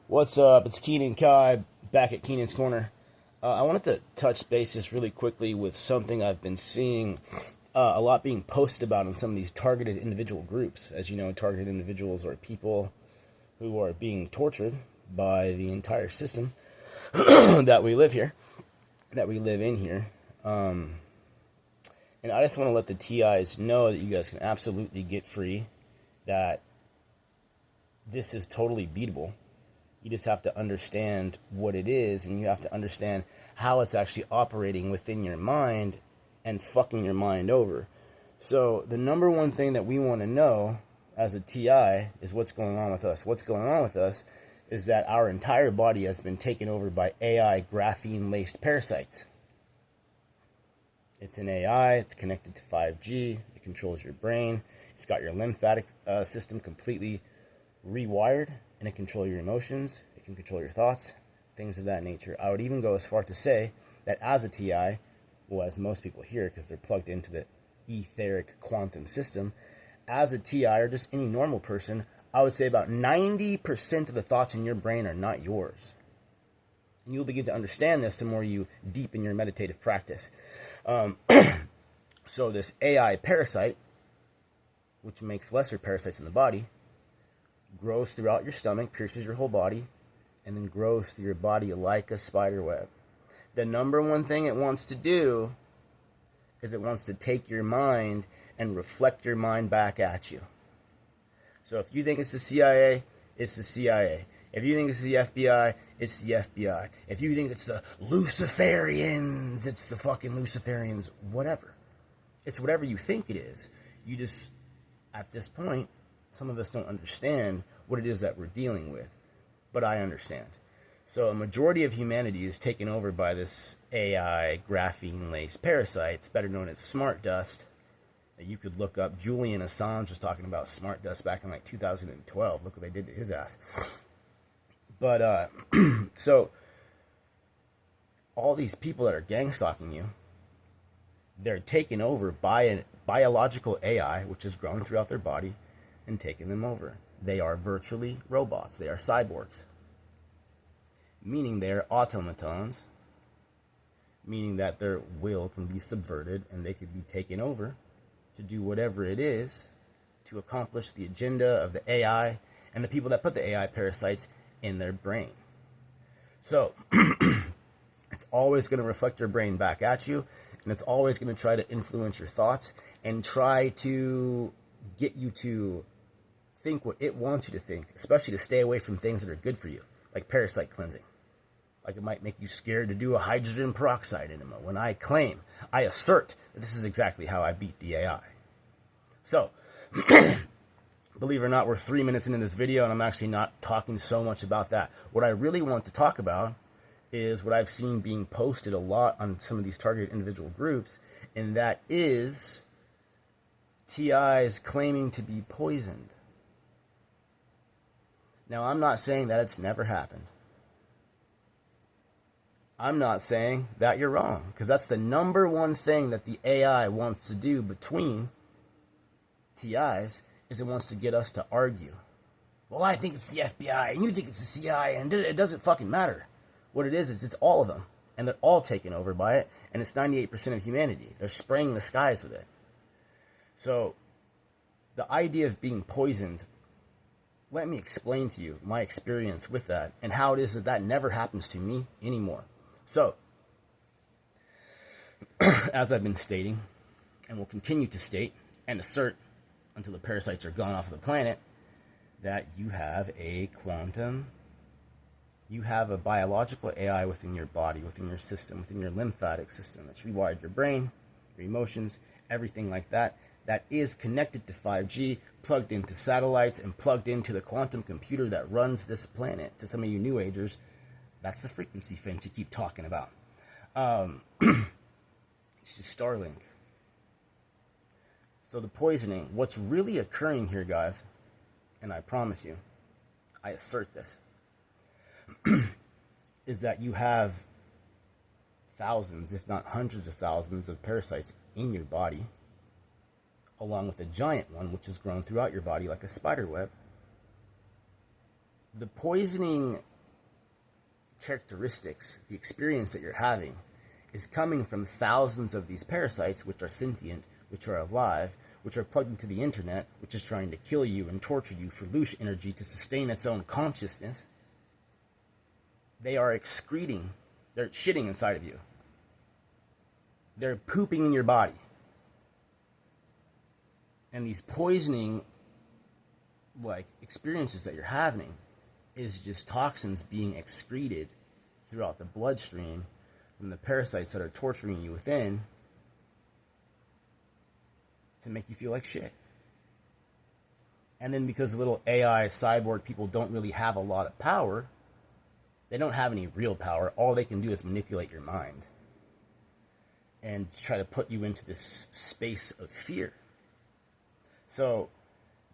What's up? It's Keenan Kai back at Keenan's Corner. I wanted to touch bases really quickly with something I've been seeing a lot being posted about in some of these targeted individual groups. As you know, targeted individuals are people who are being tortured by the entire system that we live here, that we live in here. And I just want to let the TIs know that you guys can absolutely get free, that this is totally beatable. You just have to understand what it is, and you have to understand how it's actually operating within your mind and fucking your mind over. So the number one thing that we want to know as a TI is what's going on with us. What's going on with us is that our entire body has been taken over by AI graphene-laced parasites. It's an AI, it's connected to 5G, it controls your brain, it's got your lymphatic system completely rewired, and it can control your emotions, it can control your thoughts, things of that nature. I would even go as far to say that as a TI, well, as most people here, because they're plugged into the etheric quantum system, as a TI or just any normal person, I would say about 90% of the thoughts in your brain are not yours. And you'll begin to understand this the more you deepen your meditative practice. So this AI parasite, which makes lesser parasites in the body, grows throughout your stomach, pierces your whole body, and then grows through your body like a spider web. The number one thing it wants to do is it wants to take your mind and reflect your mind back at you. So if you think it's the CIA, it's the CIA. If you think it's the FBI, it's the FBI. If you think it's the Luciferians, it's the fucking Luciferians, whatever. It's whatever you think it is. You just, at this point, some of us don't understand what it is that we're dealing with. But I understand. So a majority of humanity is taken over by this AI graphene-laced parasites, better known as smart dust, that you could look up. Julian Assange was talking about smart dust back in like 2012. Look what they did to his ass. But, so, all these people that are gang stalking you, they're taken over by a biological AI, which has grown throughout their body, and taken them over. They are virtually robots. They are cyborgs. Meaning they're automatons. Meaning that their will can be subverted and they could be taken over to do whatever it is to accomplish the agenda of the AI and the people that put the AI parasites in their brain. So, it's always going to reflect your brain back at you, and it's always going to try to influence your thoughts and try to get you to think what it wants you to think, especially to stay away from things that are good for you, like parasite cleansing. Like it might make you scared to do a hydrogen peroxide enema when I assert that this is exactly how I beat the AI. So, believe it or not, we're 3 minutes into this video, and I'm actually not talking so much about that. What I really want to talk about is what I've seen being posted a lot on some of these targeted individual groups, and that is TIs claiming to be poisoned. Now, I'm not saying that it's never happened. I'm not saying that you're wrong, because that's the number one thing that the AI wants to do between TIs, is it wants to get us to argue. Well, I think it's the FBI, and you think it's the CIA, and it doesn't fucking matter. What it is it's all of them, and they're all taken over by it, and it's 98% of humanity. They're spraying the skies with it. So, the idea of being poisoned, let me explain to you my experience with that, and how it is that that never happens to me anymore. So, as I've been stating, and will continue to state and assert until the parasites are gone off of the planet, that you have a biological AI within your body, within your system, within your lymphatic system that's rewired your brain, your emotions, everything like that, that is connected to 5G, plugged into satellites, and plugged into the quantum computer that runs this planet. To some of you New Agers, that's the frequency fence you keep talking about. It's just Starlink. So the poisoning, what's really occurring here, guys, and I promise you, I assert this, is that you have thousands, if not hundreds of thousands of parasites in your body, along with a giant one which has grown throughout your body like a spider web. The poisoning characteristics, the experience that you're having, is coming from thousands of these parasites, which are sentient, which are alive, which are plugged into the internet, which is trying to kill you and torture you for loose energy to sustain its own consciousness. They are excreting, they're shitting inside of you. They're pooping in your body. And these poisoning, like, experiences that you're having is just toxins being excreted throughout the bloodstream from the parasites that are torturing you within to make you feel like shit. And then because little AI cyborg people don't really have a lot of power, they don't have any real power. All they can do is manipulate your mind and try to put you into this space of fear. So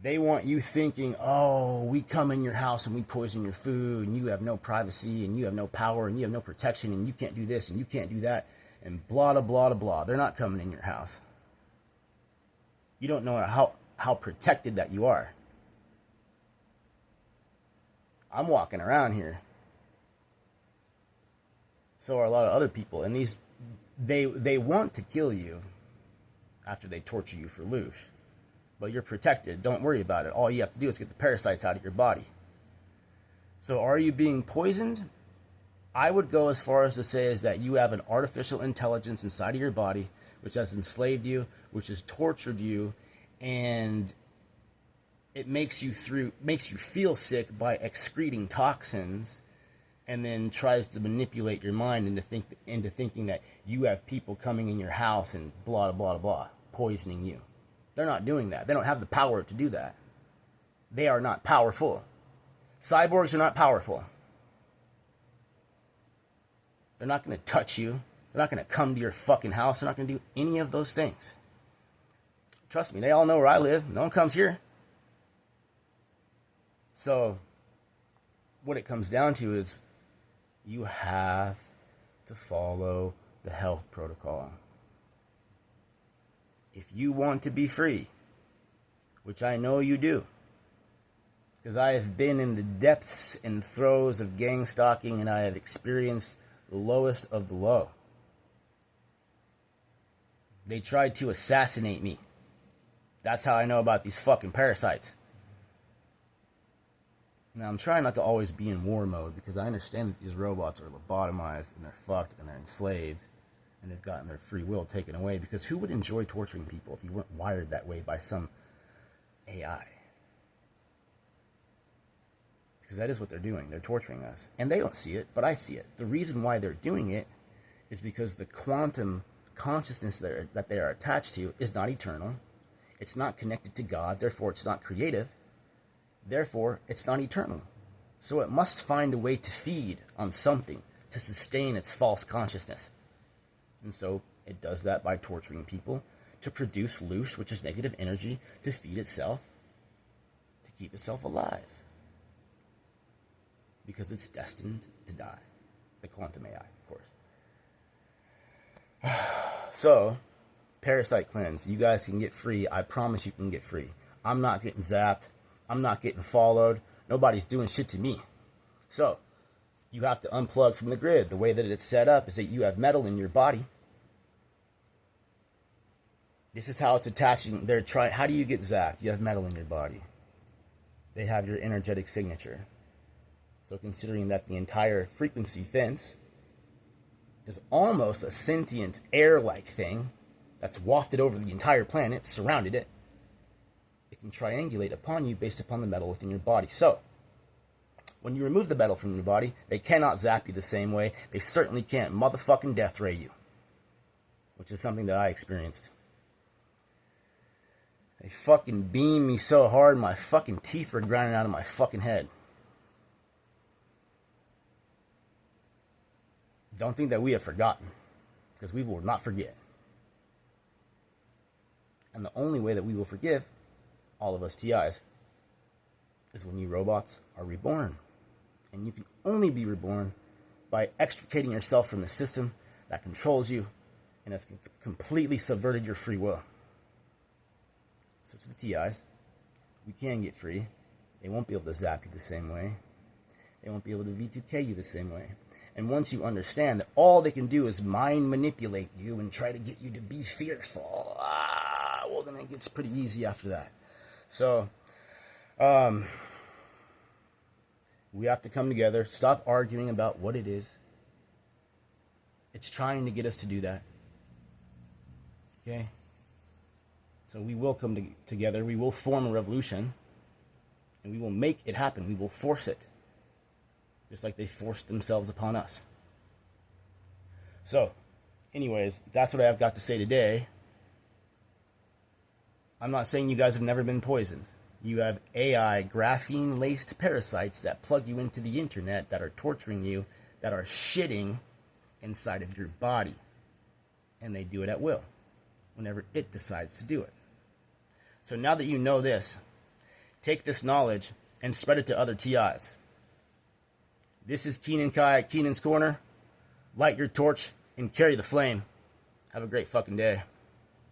they want you thinking, oh, we come in your house and we poison your food and you have no privacy and you have no power and you have no protection and you can't do this and you can't do that and blah, blah, blah, blah. They're not coming in your house. You don't know how protected that you are. I'm walking around here. So are a lot of other people. And these, they want to kill you after they torture you for loose. But you're protected. Don't worry about it. All you have to do is get the parasites out of your body. So are you being poisoned? I would go as far as to say is that you have an artificial intelligence inside of your body which has enslaved you, which has tortured you, and it makes you feel sick by excreting toxins, and then tries to manipulate your mind into thinking that you have people coming in your house and blah, blah, blah, blah, poisoning you. They're not doing that. They don't have the power to do that. They are not powerful. Cyborgs are not powerful. They're not going to touch you. They're not going to come to your fucking house. They're not going to do any of those things. Trust me, they all know where I live. No one comes here. So, what it comes down to is you have to follow the health protocol. If you want to be free, which I know you do, because I have been in the depths and throes of gang stalking and I have experienced the lowest of the low. They tried to assassinate me. That's how I know about these fucking parasites. Now, I'm trying not to always be in war mode because I understand that these robots are lobotomized and they're fucked and they're enslaved and they've gotten their free will taken away, because who would enjoy torturing people if you weren't wired that way by some AI? Because that is what they're doing. They're torturing us. And they don't see it, but I see it. The reason why they're doing it is because the quantum consciousness that they are attached to is not eternal. It's not connected to God. Therefore, it's not creative. Therefore, it's not eternal. So it must find a way to feed on something to sustain its false consciousness. And so it does that by torturing people to produce loosh, which is negative energy, to feed itself, to keep itself alive. Because it's destined to die. The quantum AI, of course. So, parasite cleanse. You guys can get free. I promise you can get free. I'm not getting zapped. I'm not getting followed. Nobody's doing shit to me. So, you have to unplug from the grid. The way that it's set up is that you have metal in your body. This is how it's attaching. How do you get zapped? You have metal in your body. They have your energetic signature. So considering that the entire frequency fence is almost a sentient air-like thing that's wafted over the entire planet, surrounded it, it can triangulate upon you based upon the metal within your body. So, when you remove the metal from your body, they cannot zap you the same way. They certainly can't motherfucking death ray you, which is something that I experienced. They fucking beamed me so hard, my fucking teeth were grinding out of my fucking head. Don't think that we have forgotten, because we will not forget. And the only way that we will forgive, all of us TIs, is when you robots are reborn. And you can only be reborn by extricating yourself from the system that controls you and has completely subverted your free will. So to the TIs, we can get free. They won't be able to zap you the same way. They won't be able to V2K you the same way. And once you understand that all they can do is mind manipulate you and try to get you to be fearful, well, then it gets pretty easy after that. So, we have to come together, stop arguing about what it is. It's trying to get us to do that. Okay? So we will come together. We will form a revolution. And we will make it happen. We will force it. Just like they forced themselves upon us. So, anyways, that's what I've got to say today. I'm not saying you guys have never been poisoned. You have AI graphene-laced parasites that plug you into the internet, that are torturing you, that are shitting inside of your body. And they do it at will, whenever it decides to do it. So now that you know this, take this knowledge and spread it to other TIs. This is Keenan Kai at Keenan's Corner. Light your torch and carry the flame. Have a great fucking day.